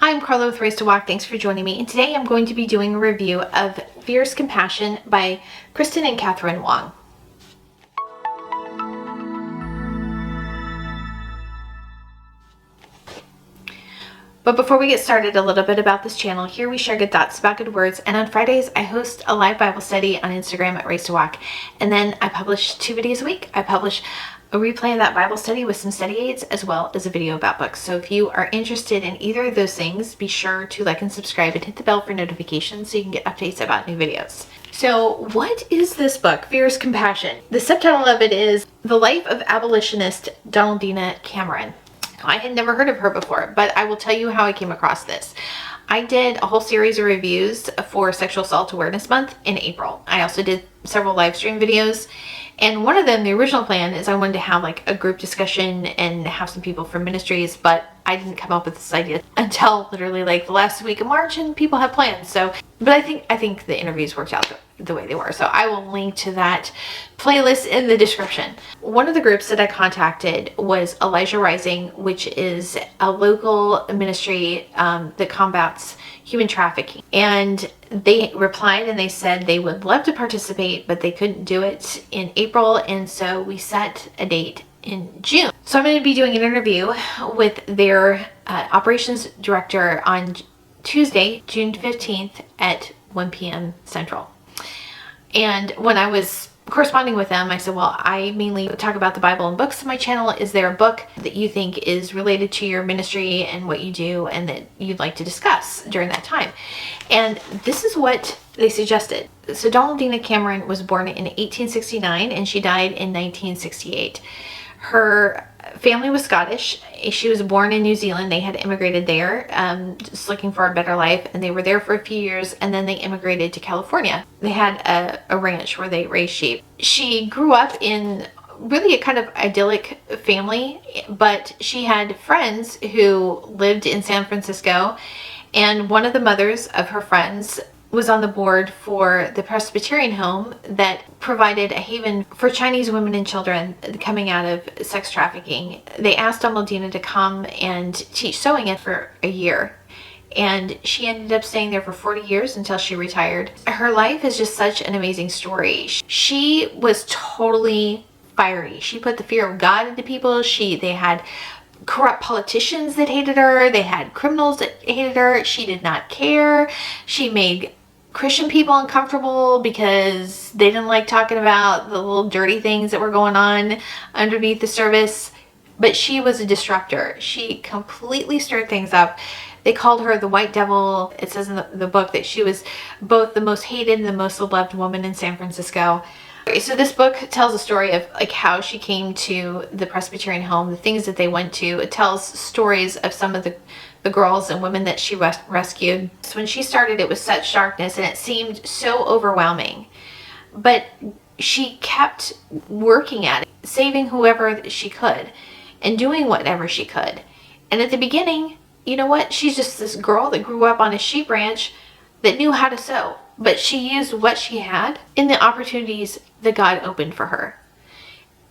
I'm Carla with Race to Walk. Thanks for joining me. And today I'm going to be doing a review of Fierce Compassion by Kristen and Catherine Wong. But before we get started, a little bit about this channel. Here we share good thoughts about good words, and on Fridays I host a live Bible study on Instagram at Race to Walk, and then I publish 2 videos a week. I publish a replay of that Bible study with some study aids, as well as a video about books. So if you are interested in either of those things, be sure to like and subscribe and hit the bell for notifications so you can get updates about new videos. So what is this book, Fierce Compassion? The subtitle of it is The Life of Abolitionist Donaldina Cameron. I had never heard of her before, but I will tell you how I came across this. I did a whole series of reviews for Sexual Assault Awareness Month in April. I also did several live stream videos, and one of them, the original plan, is I wanted to have like a group discussion and have some people from ministries, but I didn't come up with this idea until literally like the last week of March, and people have plans. So, but I think the interviews worked out the way they were. So I will link to that playlist in the description. One of the groups that I contacted was Elijah Rising, which is a local ministry that combats human trafficking. And they replied and they said they would love to participate, but they couldn't do it in April. And so we set a date in June. So I'm going to be doing an interview with their operations director on Tuesday, June 15th at 1 p.m. Central. And when I was corresponding with them, I said, well, I mainly talk about the Bible and books on my channel. Is there a book that you think is related to your ministry and what you do and that you'd like to discuss during that time? And this is what they suggested. So Donaldina Cameron was born in 1869 and she died in 1968. Her family was Scottish. She was born in New Zealand. They had immigrated there, just looking for a better life, and they were there for a few years, and then they immigrated to California. They had a ranch where they raised sheep. She grew up in really a kind of idyllic family, but she had friends who lived in San Francisco, and one of the mothers of her friends was on the board for the Presbyterian home that provided a haven for Chinese women and children coming out of sex trafficking. They asked Donaldina to come and teach sewing for a year, and she ended up staying there for 40 years until she retired. Her life is just such an amazing story. She was totally fiery. She put the fear of God into people. They had corrupt politicians that hated her. They had criminals that hated her. She did not care. She made Christian people uncomfortable because they didn't like talking about the little dirty things that were going on underneath the surface. But she was a disruptor. She completely stirred things up. They called her the White Devil. It says in the book that she was both the most hated and the most loved woman in San Francisco. So this book tells a story of like how she came to the Presbyterian home, the things that they went to. It tells stories of some of the girls and women that she rescued. So when she started, it was such darkness and it seemed so overwhelming. But she kept working at it, saving whoever she could and doing whatever she could. And at the beginning, you know what? She's just this girl that grew up on a sheep ranch that knew how to sew. But she used what she had in the opportunities that God opened for her.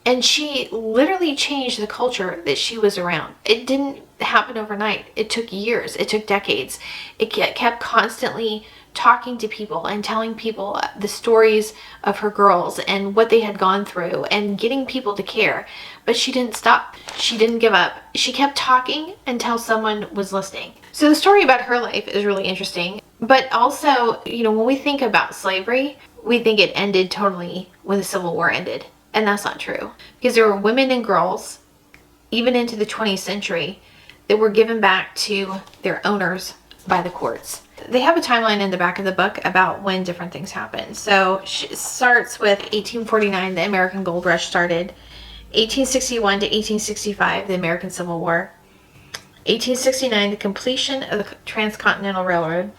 And she literally changed the culture that she was around. It didn't happen overnight. It took years. It took decades. It kept constantly talking to people and telling people the stories of her girls and what they had gone through and getting people to care. But she didn't stop. She didn't give up. She kept talking until someone was listening. So the story about her life is really interesting. But also, you know, when we think about slavery, we think it ended totally when the Civil War ended. And that's not true. Because there were women and girls, even into the 20th century, that were given back to their owners by the courts. They have a timeline in the back of the book about when different things happened. So it starts with 1849, the American Gold Rush started. 1861 to 1865, the American Civil War. 1869, the completion of the Transcontinental Railroad.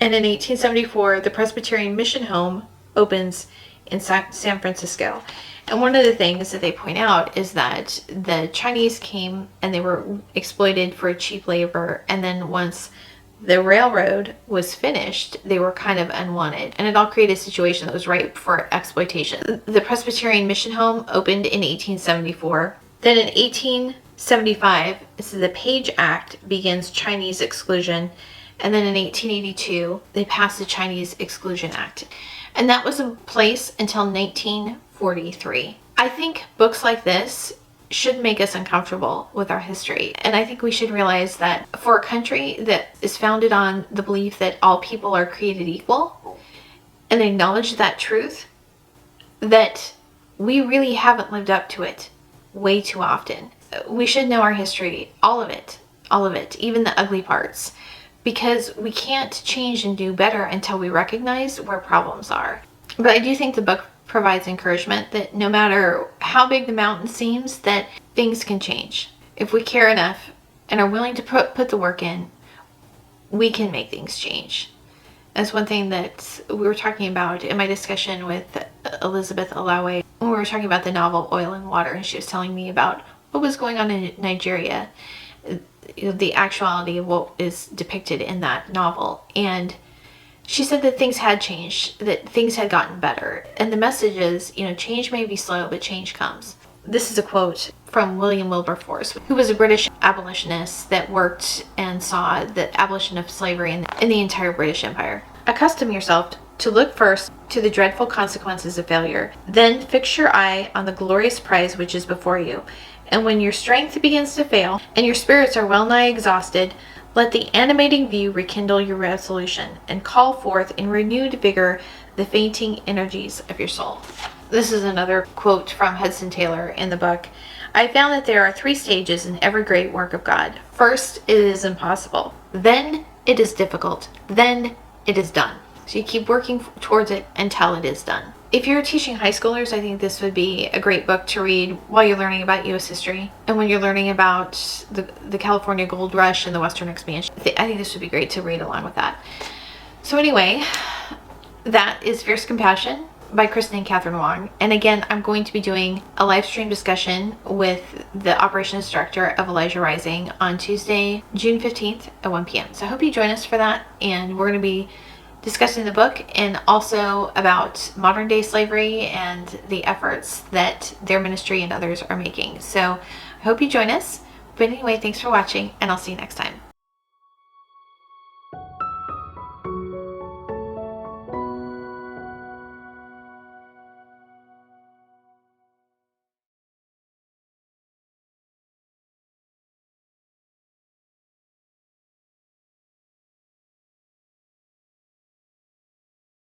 And in 1874, the Presbyterian Mission Home opens in San Francisco. And one of the things that they point out is that the Chinese came and they were exploited for cheap labor, and then once the railroad was finished, they were kind of unwanted, and it all created a situation that was ripe for exploitation. The Presbyterian Mission Home opened in 1874. Then in 18 1875, this is the Page Act, begins Chinese exclusion. And then in 1882, they passed the Chinese Exclusion Act. And that was in place until 1943. I think books like this should make us uncomfortable with our history. And I think we should realize that for a country that is founded on the belief that all people are created equal, and acknowledge that truth, that we really haven't lived up to it way too often. We should know our history, all of it, even the ugly parts, because we can't change and do better until we recognize where problems are. But I do think the book provides encouragement that no matter how big the mountain seems, that things can change. If we care enough and are willing to put the work in, we can make things change. That's one thing that we were talking about in my discussion with Elizabeth Alawe when we were talking about the novel Oil and Water, and she was telling me about what was going on in Nigeria, the actuality of what is depicted in that novel. And she said that things had changed, that things had gotten better. And the message is, change may be slow, but change comes. This is a quote from William Wilberforce, who was a British abolitionist that worked and saw the abolition of slavery in the entire British Empire. Accustom yourself to look first to the dreadful consequences of failure, then fix your eye on the glorious prize which is before you. And when your strength begins to fail, and your spirits are well nigh exhausted, let the animating view rekindle your resolution, and call forth in renewed vigor the fainting energies of your soul. This is another quote from Hudson Taylor in the book. I found that there are 3 stages in every great work of God. First, it is impossible. Then it is difficult. Then it is done. So you keep working towards it until it is done. If you're teaching high schoolers, I think this would be a great book to read while you're learning about U.S. history and when you're learning about the California Gold Rush and the Western expansion. I think this would be great to read along with that. So anyway, that is Fierce Compassion by Kristen and Catherine Wong. And again, I'm going to be doing a live stream discussion with the operations director of Elijah Rising on Tuesday, June 15th at 1 p.m. So I hope you join us for that. And we're going to be discussing the book and also about modern day slavery and the efforts that their ministry and others are making. So I hope you join us. But anyway, thanks for watching, and I'll see you next time.